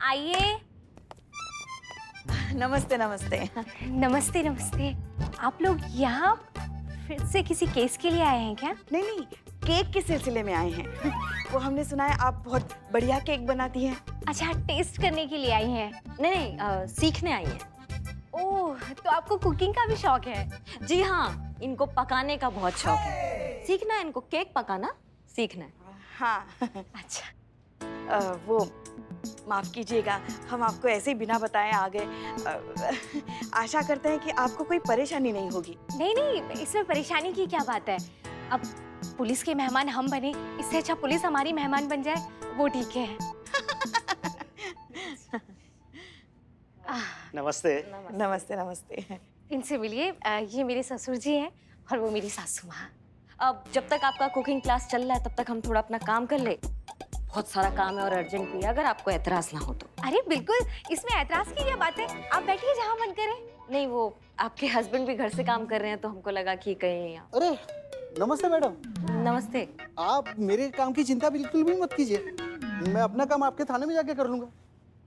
आइए। नमस्ते नमस्ते। नमस्ते नमस्ते। आप लोग यहाँ फिर से किसी केस के लिए आए हैं क्या? नहीं नहीं, केक के सिलसिले में आए हैं। वो हमने सुना है आप बहुत बढ़िया केक बनाती हैं। अच्छा, टेस्ट करने के लिए आई हैं? नहीं, सीखने आई है। ओह, तो आपको कुकिंग का भी शौक है? जी हाँ, इनको पकाने का बहुत शौक है। सीखना है इनको, केक पकाना सीखना है। हाँ। अच्छा। वो माफ कीजिएगा, हम आपको ऐसे ही बिना बताए आ गए। आशा करते हैं कि आपको कोई परेशानी नहीं होगी। नहीं नहीं, इसमें परेशानी की क्या बात है। अब पुलिस के मेहमान हम बने, इससे अच्छा पुलिस हमारी मेहमान बन जाए, वो ठीक है। नमस्ते। नमस्ते नमस्ते। इनसे मिलिए, ये मेरे ससुर जी हैं और वो मेरी सासू माँ। अब जब तक आपका कुकिंग क्लास चल रहा है तब तक हम थोड़ा अपना काम कर ले। बहुत सारा काम है और अर्जेंट भी है, अगर आपको एतराज ना हो तो। अरे बिल्कुल, इसमें ऐतराज की क्या बात है, आप बैठिए जहाँ मन करे। नहीं, वो आपके हस्बैंड भी घर से काम कर रहे हैं तो हमको लगा कि कहीं। अरे नमस्ते मैडम। नमस्ते। आप मेरे काम की चिंता बिल्कुल भी मत कीजिए, मैं अपना काम आपके थाने में जाके कर लूंगा।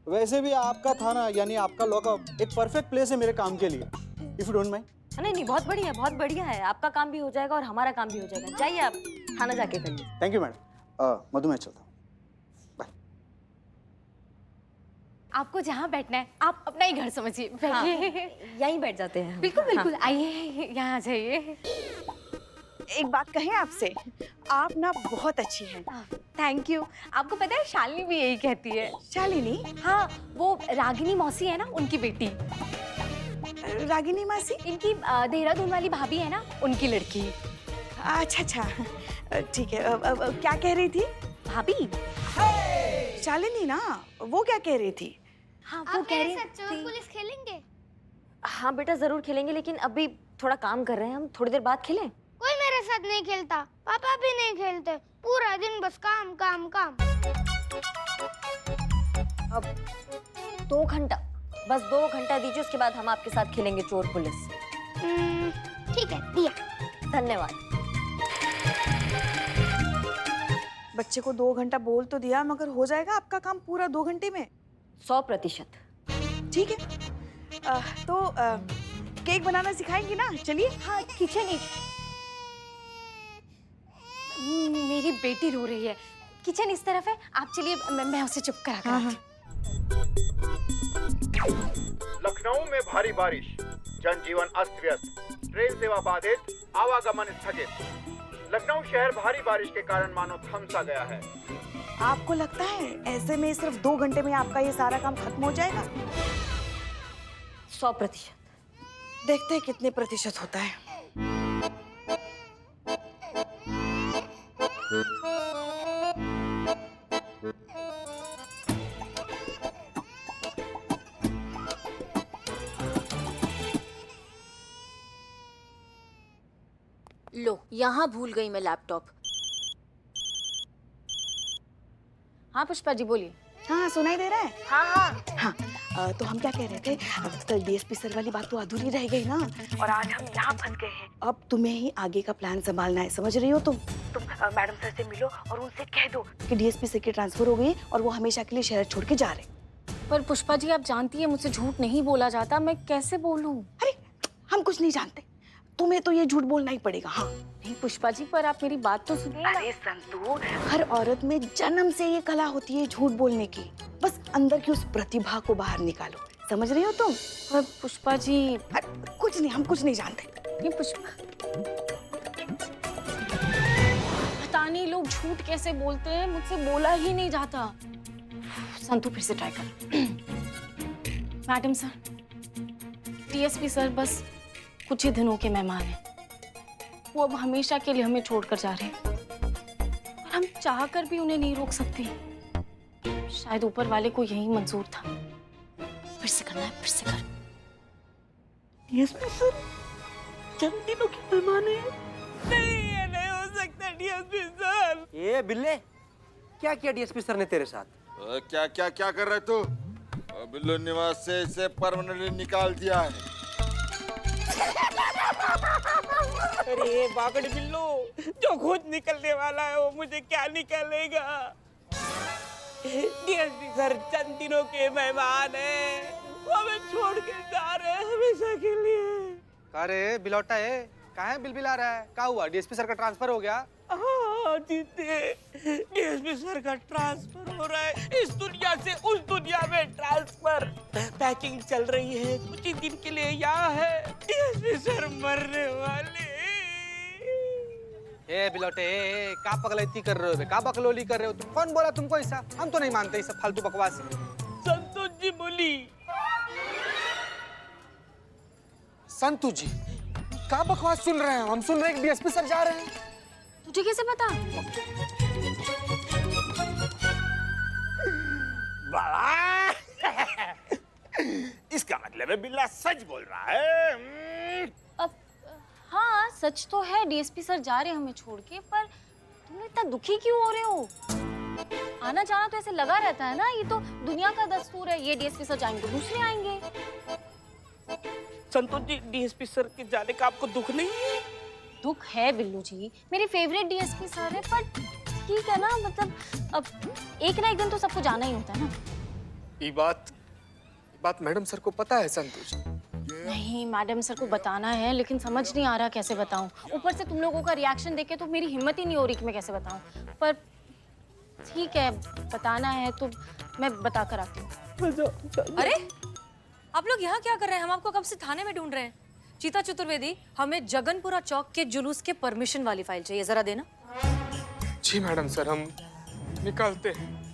वैसे भी आपका थाना यानी आपका लॉकअप एक परफेक्ट प्लेस है मेरे काम के लिए, इफ यू डोंट माइंड। नहीं नहीं, बहुत बढ़िया, बहुत बढ़िया है। आपका काम भी हो जाएगा और हमारा काम भी हो जाएगा। जाइए, आप थाना जाके करिए। Thank you madam. मधु, मैं चलता हूँ। आपको जहाँ बैठना है आप अपना ही घर समझिए, बैठिए। यहीं बैठ जाते हैं। बिल्कुल बिल्कुल, आइए यहाँ आ जाइए। एक बात कहें आपसे, आप ना बहुत अच्छी हैं। Thank you. आपको पता है शालिनी भी यही कहती है। शालिनी? हाँ, वो रागिनी मौसी है ना, उनकी बेटी। रागिनी मासी? इनकी देहरादून वाली भाभी है ना, उनकी लड़की। अच्छा अच्छा, ठीक है। क्या कह रही थी भाभी? शालिनी ना, वो क्या कह रही थी? हाँ, वो कह रही चोर थी। पुलिस खेलेंगे? हाँ बेटा, जरूर खेलेंगे, लेकिन अभी थोड़ा काम कर रहे हैं हम। थोड़ी देर बाद खेलें। कोई मेरे साथ नहीं खेलता, पापा भी नहीं खेलते, पूरा दिन बस काम काम काम। अब 2 घंटा, बस 2 घंटा दीजिए, उसके बाद हम आपके साथ खेलेंगे चोर पुलिस। ठीक है, दिया। धन्यवाद। बच्चे को 2 घंटा बोल तो दिया, मगर हो जाएगा आपका काम पूरा 2 घंटे में? 100%। ठीक है। तो केक बनाना सिखाएंगी ना? चलिए। हाँ, किचन ही। मेरी बेटी रो रही है, किचन इस तरफ है, आप चलिए, मैं उसे चुप करा कर आती हूँ। लखनऊ में भारी बारिश, जनजीवन अस्त व्यस्त, ट्रेन सेवा बाधित, आवागमन स्थगित। लखनऊ शहर भारी बारिश के कारण मानो थम सा गया है। आपको लगता है ऐसे में सिर्फ 2 घंटे में आपका ये सारा काम खत्म हो जाएगा? 100%। देखते हैं कितने प्रतिशत होता है। लो, यहाँ भूल गई मैं लैपटॉप। हाँ पुष्पा जी, बोलिए। हाँ, सुनाई दे रहा है? हाँ हाँ। हाँ, तो हम क्या कह रहे थे, कल डीएसपी सर वाली बात तो अधूरी रह गई ना, और आज हम यहाँ फंस गए हैं। अब तुम्हें ही आगे का प्लान संभालना है, समझ रही हो तुम? मैडम सर से मिलो और उनसे कह दो कि डीएसपी सर की ट्रांसफर हो गई और वो हमेशा के लिए शहर छोड़ के जा रहे। पर पुष्पा जी, आप जानती है मुझसे झूठ नहीं बोला जाता, मैं कैसे बोलूं? अरे, हम कुछ नहीं जानते, तुम्हें तो ये झूठ बोलना ही पड़ेगा। हाँ नहीं पुष्पा जी, पर आप मेरी बात तो सुनिए। अरे संतू, हर औरत में जन्म से ये कला होती है झूठ बोलने की, बस अंदर की उस प्रतिभा को बाहर निकालो, समझ रही हो तुम? पर पुष्पा जी। कुछ नहीं, हम कुछ नहीं जानते। नहीं पुष्पा, पता नहीं लोग झूठ कैसे बोलते हैं, मुझसे बोला ही नहीं जाता। संतू फिर से ट्राई कर। मैडम सर, डीएसपी सर बस कुछ ही दिनों के मेहमान हैं, वो अब हमेशा के लिए हमें छोड़कर जा रहे हैं और हम चाहकर भी उन्हें नहीं रोक सकते। शायद ऊपर वाले को यही मंजूर था। फिर से करना है, फिर से कर। डीएसपी सर चंद दिनों के मेहमान हैं। नहीं, ये नहीं हो सकता डीएसपी सर। ये बिल्ले, क्या किया डीएसपी सर ने तेरे साथ? क्या क्या क्या कर रहे तू? बिल्लू निवास से इसे परमानेंटली निकाल दिया है। अरे बागड़ बिल्लू, जो खुद निकलने वाला है वो मुझे क्या निकलेगा? डीएसपी सर चंद दिनों के मेहमान हैं, वो हमें छोड़ के जा रहे हैं हमेशा के लिए। अरे बिलौटा है, कहाँ है बिलबिला रहा है? क्या हुआ? डीएसपी सर का ट्रांसफर हो गया? हाँ जीते, डीएसपी सर का ट्रांसफर हो रहा है, इस दुनिया से उस दुनिया में ट्रांसफर। पैकिंग चल रही है, कुछ ही दिन के लिए यहाँ है, डीएसपी सर मरने वाले। ए बिलौटे, का पगलैती कर रहे हो? का बकलोली कर रहे हो? तुम कौन बोला तुमको ऐसा? हम तो नहीं मानते ये सब फालतू बकवास। संतोष जी बोली। संतू जी, का बकवास सुन रहे हैं? हम सुन रहे हैं कि डीएसपी सर जा रहे हैं। तुझे कैसे पता? इसका मतलब है बिल्ला सच बोल रहा है। अब हाँ सच तो है, डीएसपी सर जा रहे हैं हमें छोड़ के, पर तुम इतना दुखी क्यों हो रहे हो? आना जाना तो ऐसे लगा रहता है ना, ये तो दुनिया का दस्तूर है। ये डीएसपी सर जाएंगे तो दूसरे आएंगे। संतोष जी, डीएसपी सर के जाने का आपको दुख नहीं है? दुख है बिल्लू जी, मेरे फेवरेट डीएसपी सर है, पर ठीक है ना, मतलब अब एक ना एक दिन तो सबको जाना ही होता है ना। ये बात मैडम सर को पता है संतोष? नहीं, मैडम सर को बताना है, लेकिन समझ नहीं आ रहा कैसे बताऊं। ऊपर से तुम लोगों का रिएक्शन देख के तो मेरी हिम्मत ही नहीं हो रही कि मैं कैसे बताऊं। पर ठीक है, बताना है तो मैं बता कर आती हूँ। अरे आप लोग यहाँ क्या कर रहे हैं? हम आपको कब से थाने में ढूंढ रहे हैं। चीता चतुर्वेदी, हमें जगनपुरा चौक के जुलूस के परमिशन वाली फाइल चाहिए, जरा देना। जी मैडम सर, हम निकालते हैं।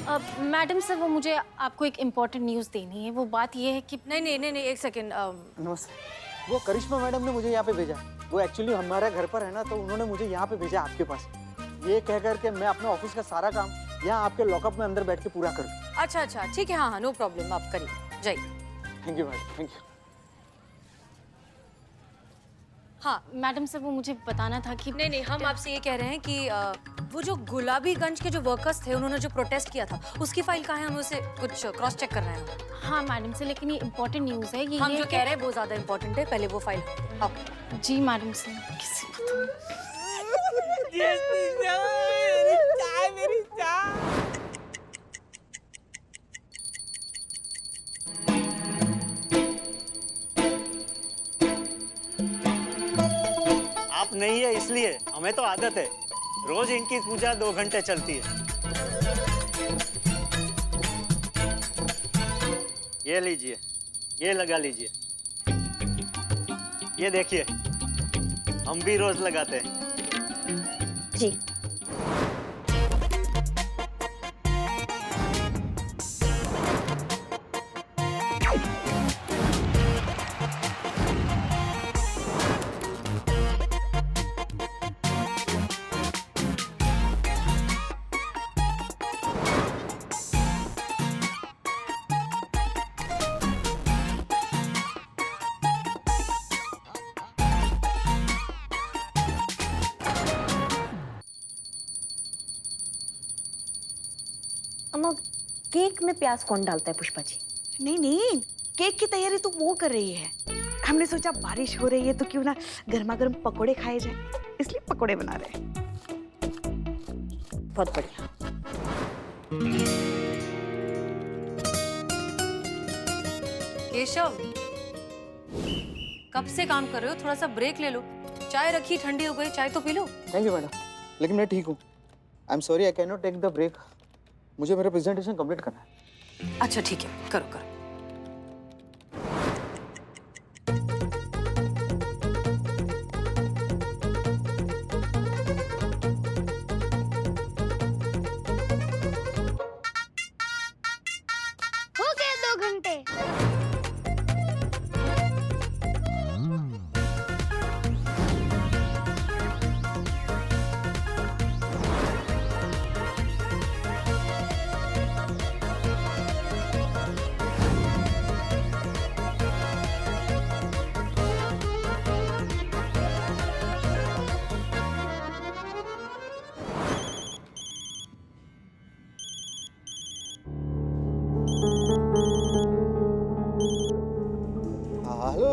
अब मैडम सर, वो मुझे आपको एक इम्पोर्टेंट न्यूज़ देनी है। वो बात ये है कि नहीं, एक सेकेंड। नमस्ते। वो करिश्मा मैडम ने मुझे यहाँ पे भेजा। वो एक्चुअली हमारे घर पर है ना, तो उन्होंने मुझे यहाँ पे भेजा आपके पास, ये कह कर के मैं अपने ऑफिस का सारा काम यहाँ आपके लॉकअप में अंदर बैठ के पूरा करूँ। अच्छा, ठीक है, हाँ, नो प्रॉब्लम, आप करिए, जाइए। Thank you madam, thank you. हाँ मैडम सर, वो मुझे बताना था कि नहीं, हम आपसे ये कह रहे हैं कि वो जो गुलाबीगंज के जो वर्कर्स थे, उन्होंने जो प्रोटेस्ट किया था, उसकी फाइल कहाँ है? हम उसे कुछ क्रॉस चेक कर रहे हैं। हाँ मैडम सर, लेकिन ये इम्पोर्टेंट न्यूज़ है। हम जो कह रहे हैं वो ज्यादा इम्पोर्टेंट है, पहले वो फाइल आओ। जी मैडम सर, किसी बताऊं? मेरी चाय। आप नहीं है इसलिए, हमें तो आदत है, रोज इनकी पूजा 2 घंटे चलती है। ये लीजिए, ये लगा लीजिए, ये देखिए, हम भी रोज लगाते हैं। जी अम्मा, केक में प्याज कौन डालता है पुष्पा जी? नहीं, केक की तैयारी तो वो कर रही है। हमने सोचा बारिश हो रही है तो क्यों ना गर्मा गर्म पकोड़े खाए जाए, इसलिए पकोड़े बना रहे हैं। बहुत बढ़िया। केशव, कब से काम कर रहे हो? थोड़ा सा ब्रेक ले लो। चाय रखी, ठंडी हो गई, चाय तो पी लो। थैंक यू मैडम, लेकिन मैं ठीक हूँ। I am sorry, I can not take the break. मुझे मेरा प्रेजेंटेशन कंप्लीट करना है। अच्छा ठीक है, करो। हो गए 2 घंटे।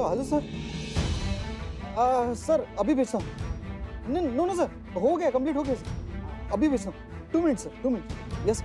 Hello sir. सर अभी भेजता हूँ। नो नो सर, हो गया, कंप्लीट हो गया सर, अभी भेजना, 2 मिनट सर, 2 मिनट, यस।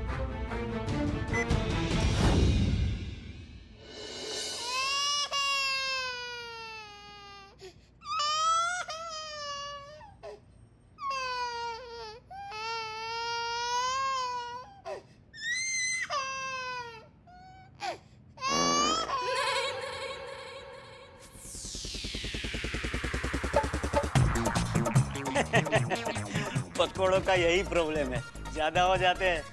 पकौड़ों का यही प्रॉब्लम है, ज्यादा हो जाते हैं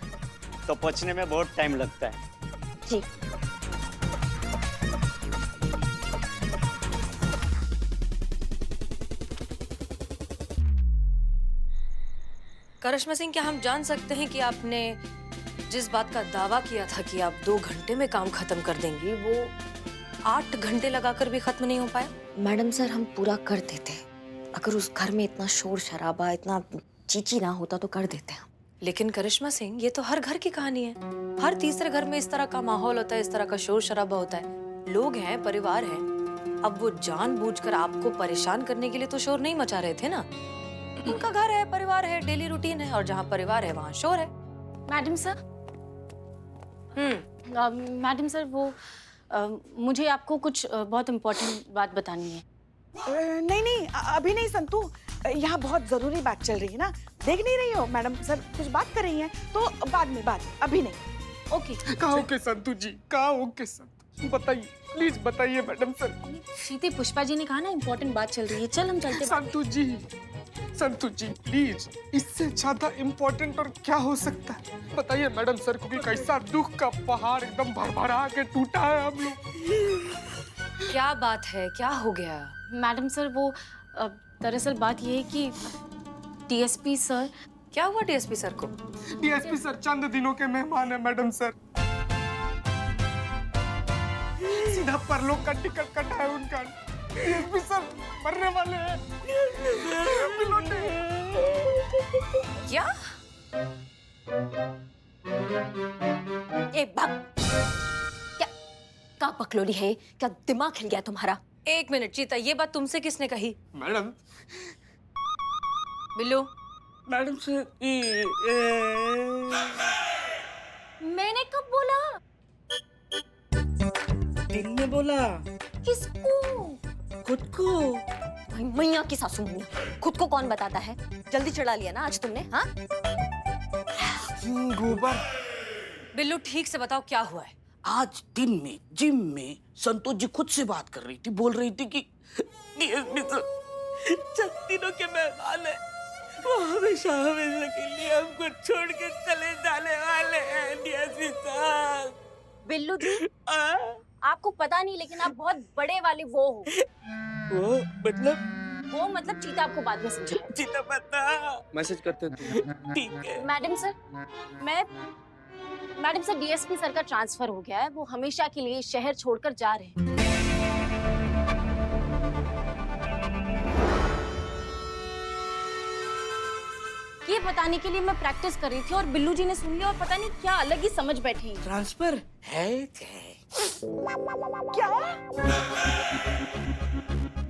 तो पचने में बहुत टाइम लगता है। जी करिश्मा सिंह, क्या हम जान सकते हैं कि आपने जिस बात का दावा किया था कि आप 2 घंटे में काम खत्म कर देंगी, वो 8 घंटे लगाकर भी खत्म नहीं हो पाया? मैडम सर, हम पूरा कर देते। अगर उस घर में इतना शोर शराबा, इतना चीची ना होता तो कर देते हैं। लेकिन करिश्मा सिंह, ये तो हर घर की कहानी है। हर तीसरे घर में इस तरह का माहौल होता है, इस तरह का शोर शराबा होता है। लोग हैं, परिवार है। अब वो जानबूझकर आपको परेशान करने के लिए तो शोर नहीं मचा रहे थे ना। उनका घर है, परिवार है, डेली रूटीन है, और जहाँ परिवार है वहाँ शोर है। मैडम सर, मैडम सर, वो मुझे आपको कुछ बहुत इम्पोर्टेंट बात बतानी है। नहीं नहीं, अभी नहीं संतू, यहाँ बहुत जरूरी बात चल रही है ना, देख नहीं रही हो? मैडम सर कुछ बात कर रही हैं, तो बाद में, अभी नहीं। ओके। कहाँ ओके संतू जी, कहाँ ओके संतू, बताइए प्लीज बताइए मैडम सर। सीते पुष्पा जी ने कहा ना इम्पोर्टेंट बात चल रही है, चल हम चलते। संतू जी प्लीज, इससे ज्यादा इम्पोर्टेंट और क्या हो सकता है? बताइए मैडम सर को कि कैसा दुख का पहाड़ एकदम भरभरा के टूटा है हम लोग। क्या बात है, क्या हो गया? मैडम सर, वो दरअसल बात ये है कि डीएसपी सर। क्या हुआ डीएसपी सर को? डीएसपी सर चंद दिनों के मेहमान है मैडम सर, सीधा परलोक का टिकट कटा है उनका। डीएसपी सर मरने वाले हैं। क्या? ए भाग! क्या का पकलोली है? क्या दिमाग हिल गया तुम्हारा? 1 मिनट चीता, ये बात तुमसे किसने कही? मैडम। बिल्लू। मैडम सर, मैंने कब बोला? दिन में बोला। किसको? खुद को। मैया की सासू मैया, खुद को कौन बताता है? जल्दी चढ़ा लिया ना आज तुमने, हाँ? गोबर। बिल्लू, ठीक से बताओ क्या हुआ है? आज दिन में जिम में संतोष जी खुद से बात कर रही थी, बोल रही थी कि डीएसपी सर चंद दिनों के मेहमान है, वो हमेशा हमेशा के लिए हमको छोड़ के चले जाने वाले हैं। DSP sir. बिल्लू जी, आपको पता नहीं, लेकिन आप बहुत बड़े वाले वो हो। वो मतलब चीता आपको बाद में समझाऊंगी। चिता पता मैसेज करते हैं। ठीक है मैडम सर, डीएसपी सर का ट्रांसफर हो गया है, वो हमेशा के लिए शहर छोड़कर जा रहे हैं। ये बताने के लिए मैं प्रैक्टिस कर रही थी और बिल्लू जी ने सुन लिया और पता नहीं क्या अलग ही समझ बैठी। ट्रांसफर है क्या?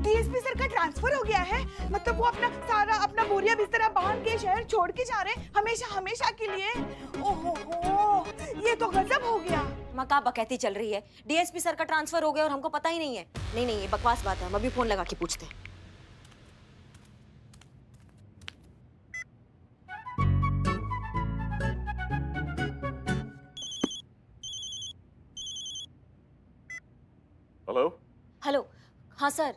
डीएसपी सर का ट्रांसफर हो गया है? मतलब वो अपना बोरिया बिस्तरा बांध के शहर छोड़ के जा रहे हैं, हमेशा के लिए? ओहो, ये तो गजब हो गया। माँ का बकैती चल रही है, डीएसपी सर का ट्रांसफर हो गया और हमको पता ही नहीं है। नहीं, ये बकवास बात है, हम अभी फोन लगा के पूछते हैं। हेलो, हाँ सर,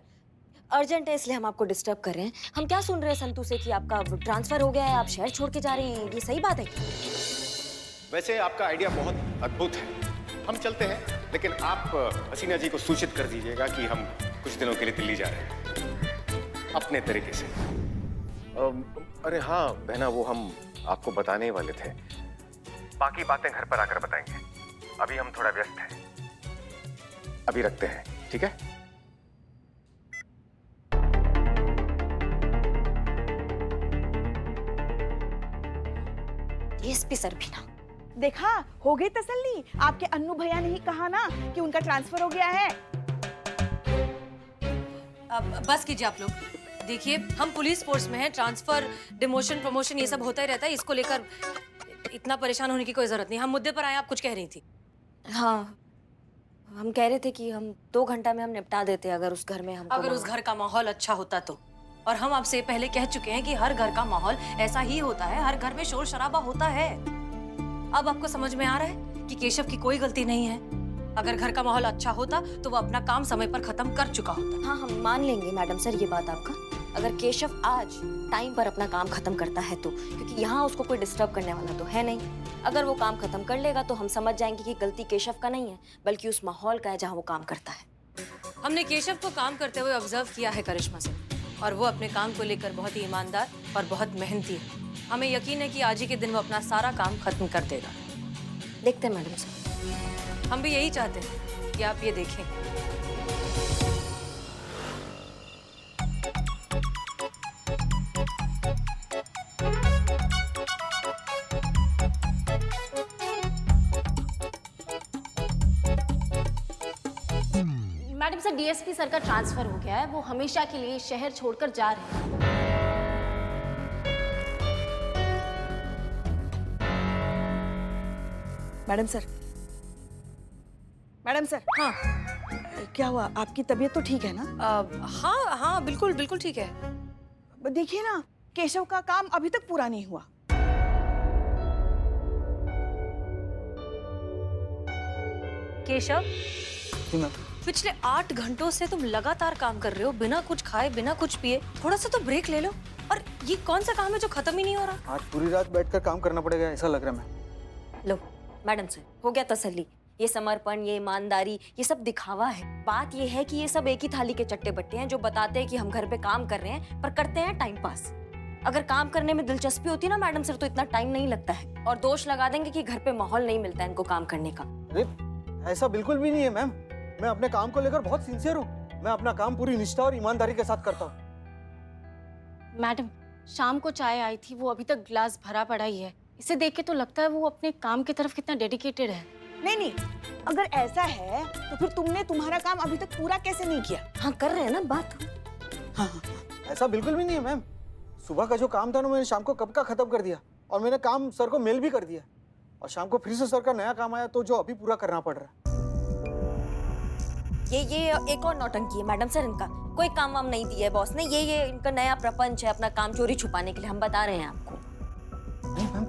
अर्जेंट है इसलिए हम आपको डिस्टर्ब कर रहे हैं। हम क्या सुन रहे हैं संतू से कि आपका ट्रांसफर हो गया है, आप शहर छोड़ के जा रहे हैं, ये सही बात है क्या? वैसे आपका आइडिया बहुत अद्भुत है, हम चलते हैं, लेकिन आप हसीना जी को सूचित कर दीजिएगा कि हम कुछ दिनों के लिए दिल्ली जा रहे हैं अपने तरीके से। अरे हाँ बहना, वो हम आपको बताने ही वाले थे, बाकी बातें घर पर आकर बताएंगे, अभी हम थोड़ा व्यस्त हैं, अभी रखते हैं, ठीक है? डीएसपी सर भी ना। देखा, हो गई तसल्ली। आपके अन्नू भैया ने ही कहा ना कि उनका ट्रांसफर हो गया है। अब बस कीजिए आप लोग। देखिए, हम पुलिस फोर्स में हैं, ट्रांसफर, डिमोशन, प्रमोशन ये सब होता ही रहता है। इसको लेकर इतना परेशान होने की कोई जरूरत नहीं। हम मुद्दे पर आए, आप कुछ कह रही थी। हाँ, हम कह रहे थे कि हम 2 घंटा में हम निपटा देते अगर उस घर में हमको अगर उस घर का माहौल अच्छा होता तो। और हम आपसे पहले कह चुके हैं कि हर घर का माहौल ऐसा ही होता है, हर घर में शोर शराबा होता है। अब आपको समझ में आ रहा है कि केशव की कोई गलती नहीं है। अगर घर का माहौल अच्छा होता तो वो अपना काम समय पर खत्म कर चुका होता। हाँ, हम मान लेंगे मैडम सर ये बात आपका, अगर केशव आज टाइम पर अपना काम खत्म करता है तो, क्योंकि यहाँ उसको कोई डिस्टर्ब करने वाला तो है नहीं। अगर वो काम खत्म कर लेगा तो हम समझ जाएंगे कि गलती केशव का नहीं है, बल्कि उस माहौल का है जहाँ वो काम करता है। हमने केशव को काम करते हुए ऑब्जर्व किया है करिश्मा से, और वो अपने काम को लेकर बहुत ही ईमानदार और बहुत मेहनती है। हमें यकीन है कि आज ही के दिन वो अपना सारा काम खत्म कर देगा। देखते हैं मैडम सर। हम भी यही चाहते हैं कि आप ये देखें। मैडम सर, डीएसपी सर का ट्रांसफर हो गया है, वो हमेशा के लिए शहर छोड़कर जा रहे हैं। मैडम सर, मैडम सर, हाँ क्या हुआ? आपकी तबीयत तो ठीक है ना? हाँ हाँ, बिल्कुल बिल्कुल ठीक है। देखिए ना, केशव का काम अभी तक पूरा नहीं हुआ। केशव, जी मैम। पिछले 8 घंटों से तुम लगातार काम कर रहे हो, बिना कुछ खाए, बिना कुछ पिए। थोड़ा सा तो ब्रेक ले लो। और ये कौन सा काम है जो खत्म ही नहीं हो रहा? आज पूरी रात बैठकर काम करना पड़ेगा ऐसा लग रहा है मैम। लो मैडम सर, हो गया तसल्ली। ये समर्पण, ये ईमानदारी, ये सब दिखावा है। बात ये है कि ये सब एक ही थाली के चट्टे बट्टे हैं जो बताते हैं कि हम घर पे काम कर रहे हैं, पर करते हैं टाइम पास। अगर काम करने में दिलचस्पी होती ना मैडम सर, तो इतना टाइम नहीं लगता है। और दोष लगा देंगे कि घर पे माहौल नहीं मिलता है इनको काम करने का। अरे ऐसा बिल्कुल भी नहीं है मैम। मैं अपने काम को लेकर बहुत सिंसियर हूँ। मैं अपना काम पूरी निष्ठा और ईमानदारी के साथ करता हूँ। मैडम, शाम को चाय आई थी, वो अभी तक ग्लास भरा पड़ा ही है। इसे देख के तो लगता है वो अपने काम की तरफ कितना डेडिकेटेड है। नहीं नहीं, अगर ऐसा है तो फिर तुमने तुम्हारा काम अभी तक पूरा कैसे नहीं किया? हाँ, कर रहे हैं ना बात। हाँ, ऐसा बिल्कुल भी नहीं है मैम। सुबह का जो काम था ना, मैंने शाम को कब का खत्म कर दिया, और मैंने काम सर को मेल भी कर दिया। और शाम को फिर से सर का नया काम आया तो जो अभी पूरा करना पड़ रहा है। ये एक और नौटंकी है मैडम सर इनका। कोई काम वाम नहीं दिया है बॉस ने। ये इनका नया प्रपंच है, अपना काम चोरी छुपाने के लिए। हम बता रहे हैं आपको। नहीं मैम,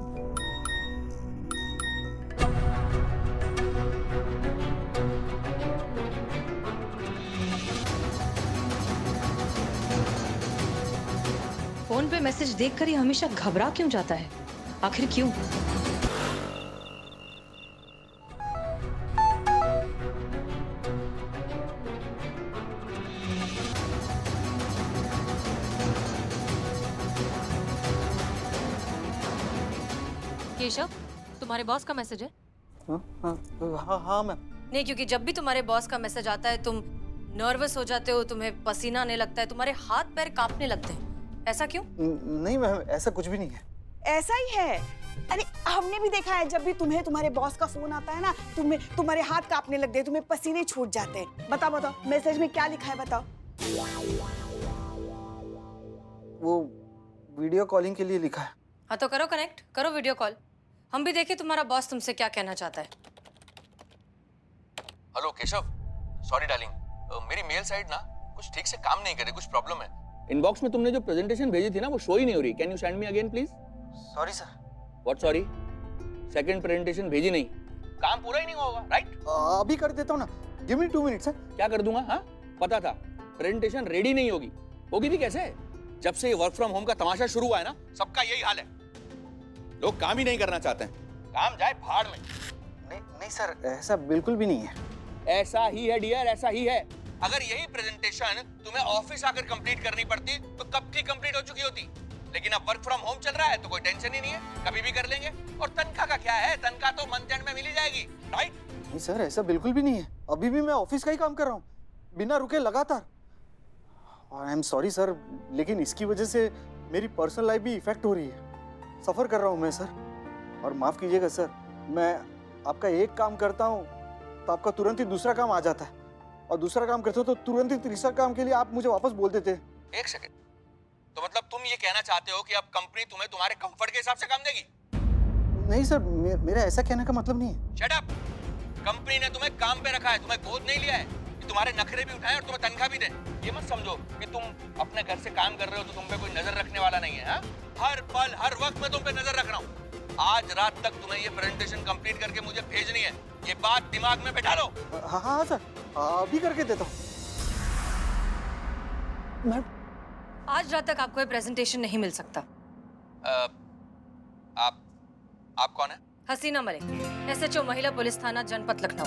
फोन पे मैसेज देखकर ही हमेशा घबरा क्यों जाता है? आखिर क्यों? केशव, तुम्हारे बॉस का मैसेज है? हाँ मैम। नहीं, क्योंकि जब भी तुम्हारे बॉस का मैसेज आता है तुम नर्वस हो जाते हो, तुम्हें पसीना आने लगता है, तुम्हारे हाथ पैर कांपने लगते हैं। ऐसा क्यों? नहीं मैम, ऐसा कुछ भी नहीं है। ऐसा ही है। अरे हमने भी देखा है, जब भी तुम्हें तुम्हारे बॉस का फोन आता है ना, तुम्हारे हाथ कांपने लगते हैं, तुम्हें पसीने छूट जाते हैं। बताओ मैसेज में क्या लिखा है, बताओ। वो वीडियो कॉलिंग के लिए लिखा है। हाँ तो करो, कनेक्ट करो वीडियो कॉल। हम भी देखें तुम्हारा बॉस तुमसे क्या कहना चाहता है। हेलो केशव, सॉरी डार्लिंग, मेरी मेल साइट ना कुछ ठीक से काम नहीं कर रही, कुछ प्रॉब्लम है। इनबॉक्स में तुमने जो प्रेजेंटेशन भेजी थी ना, वो शो ही नहीं हो रही। Can you send me again please? Sorry sir. What sorry? Second presentation भेजी नहीं, काम पूरा ही नहीं होगा, राइट? अभी कर देता हूँ ना, गिव मी 2 मिनट्स सर। क्या कर दूंगा? हाँ, पता था प्रेजेंटेशन रेडी नहीं होगी। होगी भी कैसे? जब से ये वर्क फ्रॉम होम का तमाशा शुरू हुआ है ना, सबका यही हाल है। लोग काम ही नहीं करना चाहते हैं, काम जाए भाड़ में। नहीं सर, ऐसा बिल्कुल भी नहीं है। ऐसा ही है डियर, ऐसा ही है। अगर यही प्रेजेंटेशन तुम्हें ऑफिस आकर कंप्लीट करनी पड़ती तो कब की कंप्लीट हो चुकी होती। लेकिन अब वर्क फ्रॉम होम चल रहा है तो कोई टेंशन ही नहीं है, कभी भी कर लेंगे। और तनख्वाह का क्या है, तनख्वाह तो मंथ एंड में मिल ही जाएगी, राइट? नहीं सर, ऐसा बिल्कुल भी नहीं है। अभी भी मैं ऑफिस का ही काम कर रहा हूँ, बिना रुके लगातार। आई एम सॉरी सर, लेकिन इसकी वजह से मेरी पर्सनल लाइफ भी इफेक्ट हो रही है। सफर कर रहा हूँ मैं सर, और माफ कीजिएगा सर, मैं आपका एक काम करता हूँ तो आपका तुरंत ही दूसरा काम आ जाता है, और दूसरा काम करते हो तो तुरंत ही तीसरा काम के लिए आप मुझे वापस बोल देते हैं। एक सेकंड, तो मतलब तुम ये कहना चाहते हो कि अब कंपनी तुम्हें तुम्हारे कंफर्ट के हिसाब से काम देगी? नहीं सर, मेरा ऐसा कहने का मतलब नहीं है। Shut up! कंपनी ने तुम्हें काम पे रखा है, तुम्हें गोद नहीं लिया है कि तुम्हारे नखरे भी उठाए और तुम्हें तनख्वाह भी दे। ये मत समझो कि तुम अपने घर से काम कर रहे हो तो तुम पे कोई नजर रखने वाला नहीं है। हर पल हर वक्त मैं तुम पे नजर रख रहा हूँ। आज रात तक तुम्हें ये प्रेजेंटेशन कंप्लीट करके मुझे भेजनी है, ये बात दिमाग में बैठा लो। हाँ हाँ सर, अभी करके देता हूँ। आज रात तक आपको ये प्रेजेंटेशन नहीं मिल सकता। आप कौन है? हसीना मलिक, SHO महिला पुलिस थाना जनपद लखनऊ।